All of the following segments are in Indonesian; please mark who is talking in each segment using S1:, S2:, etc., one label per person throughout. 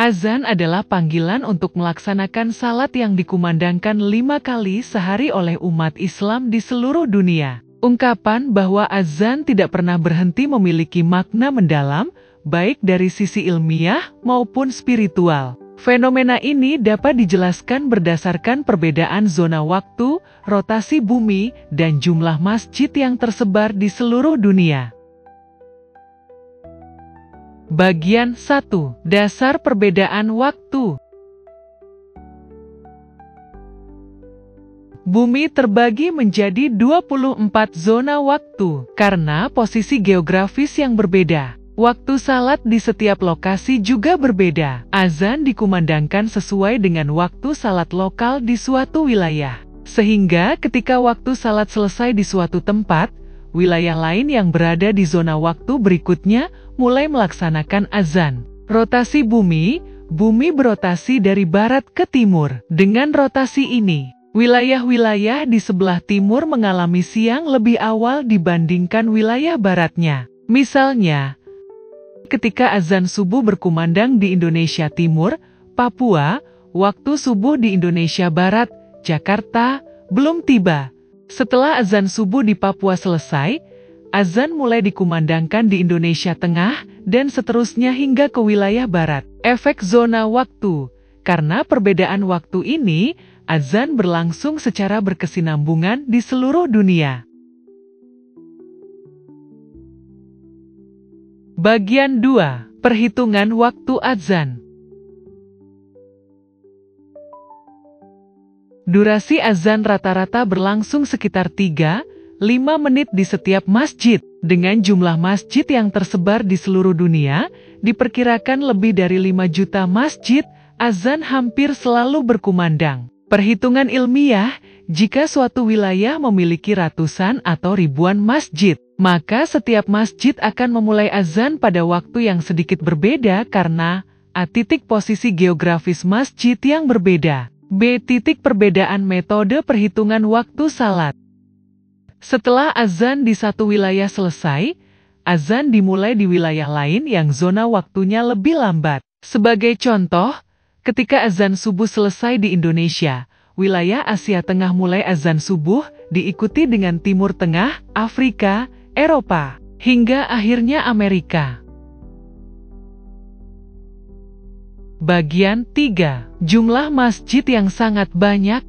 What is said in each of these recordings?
S1: Azan adalah panggilan untuk melaksanakan salat yang dikumandangkan 5 kali sehari oleh umat Islam di seluruh dunia. Ungkapan bahwa azan tidak pernah berhenti memiliki makna mendalam, baik dari sisi ilmiah maupun spiritual. Fenomena ini dapat dijelaskan berdasarkan perbedaan zona waktu, rotasi bumi, dan jumlah masjid yang tersebar di seluruh dunia. Bagian 1. Dasar perbedaan waktu. Bumi terbagi menjadi 24 zona waktu karena posisi geografis yang berbeda. Waktu salat di setiap lokasi juga berbeda. Azan dikumandangkan sesuai dengan waktu salat lokal di suatu wilayah. Sehingga ketika waktu salat selesai di suatu tempat, wilayah lain yang berada di zona waktu berikutnya mulai melaksanakan azan. Rotasi bumi, bumi berotasi dari barat ke timur. Dengan rotasi ini, wilayah-wilayah di sebelah timur mengalami siang lebih awal dibandingkan wilayah baratnya. Misalnya, ketika azan subuh berkumandang di Indonesia Timur, Papua, waktu subuh di Indonesia Barat, Jakarta, belum tiba. Setelah azan subuh di Papua selesai, azan mulai dikumandangkan di Indonesia Tengah dan seterusnya hingga ke wilayah barat. Efek zona waktu. Karena perbedaan waktu ini, azan berlangsung secara berkesinambungan di seluruh dunia. Bagian 2. Perhitungan waktu azan. Durasi azan rata-rata berlangsung sekitar 3-5 menit di setiap masjid. Dengan jumlah masjid yang tersebar di seluruh dunia, diperkirakan lebih dari 5 juta masjid, azan hampir selalu berkumandang. Perhitungan ilmiah, jika suatu wilayah memiliki ratusan atau ribuan masjid, maka setiap masjid akan memulai azan pada waktu yang sedikit berbeda karena A. Posisi geografis masjid yang berbeda. B. Perbedaan metode perhitungan waktu salat. Setelah azan di satu wilayah selesai, azan dimulai di wilayah lain yang zona waktunya lebih lambat. Sebagai contoh, ketika azan subuh selesai di Indonesia, wilayah Asia Tengah mulai azan subuh, diikuti dengan Timur Tengah, Afrika, Eropa, hingga akhirnya Amerika. Bagian 3. Jumlah masjid yang sangat banyak.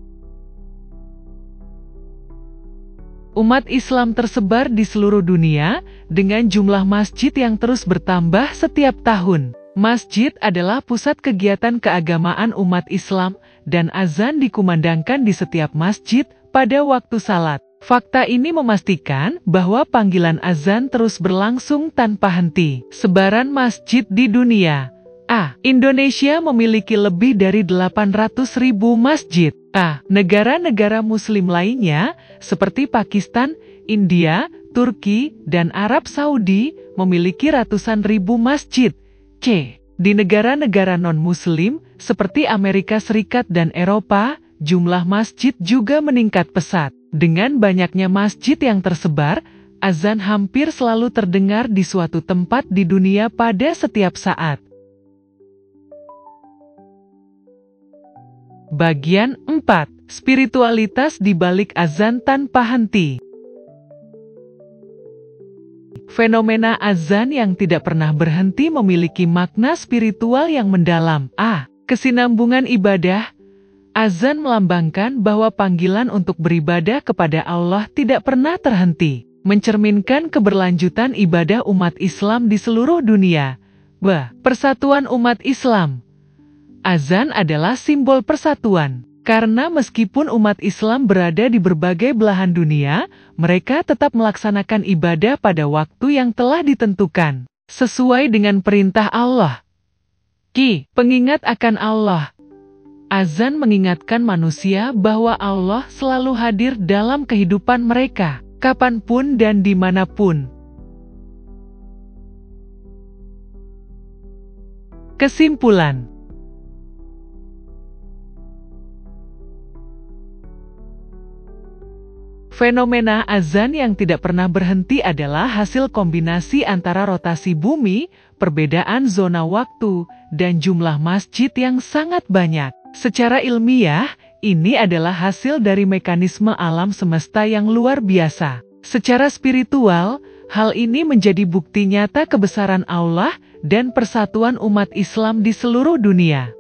S1: Umat Islam tersebar di seluruh dunia dengan jumlah masjid yang terus bertambah setiap tahun. Masjid adalah pusat kegiatan keagamaan umat Islam dan azan dikumandangkan di setiap masjid pada waktu salat. Fakta ini memastikan bahwa panggilan azan terus berlangsung tanpa henti. Sebaran masjid di dunia. A. Indonesia memiliki lebih dari 800.000 masjid. A. Negara-negara muslim lainnya seperti Pakistan, India, Turki, dan Arab Saudi memiliki ratusan ribu masjid. C. Di negara-negara non-muslim seperti Amerika Serikat dan Eropa, jumlah masjid juga meningkat pesat. Dengan banyaknya masjid yang tersebar, azan hampir selalu terdengar di suatu tempat di dunia pada setiap saat. Bagian 4. Spiritualitas di balik azan tanpa henti. Fenomena azan yang tidak pernah berhenti memiliki makna spiritual yang mendalam. A. Kesinambungan ibadah. Azan melambangkan bahwa panggilan untuk beribadah kepada Allah tidak pernah terhenti, mencerminkan keberlanjutan ibadah umat Islam di seluruh dunia. B. Persatuan umat Islam. Azan adalah simbol persatuan, karena meskipun umat Islam berada di berbagai belahan dunia, mereka tetap melaksanakan ibadah pada waktu yang telah ditentukan, sesuai dengan perintah Allah. Q. Pengingat akan Allah. Azan mengingatkan manusia bahwa Allah selalu hadir dalam kehidupan mereka, kapanpun dan dimanapun. Kesimpulan. Fenomena azan yang tidak pernah berhenti adalah hasil kombinasi antara rotasi bumi, perbedaan zona waktu, dan jumlah masjid yang sangat banyak. Secara ilmiah, ini adalah hasil dari mekanisme alam semesta yang luar biasa. Secara spiritual, hal ini menjadi bukti nyata kebesaran Allah dan persatuan umat Islam di seluruh dunia.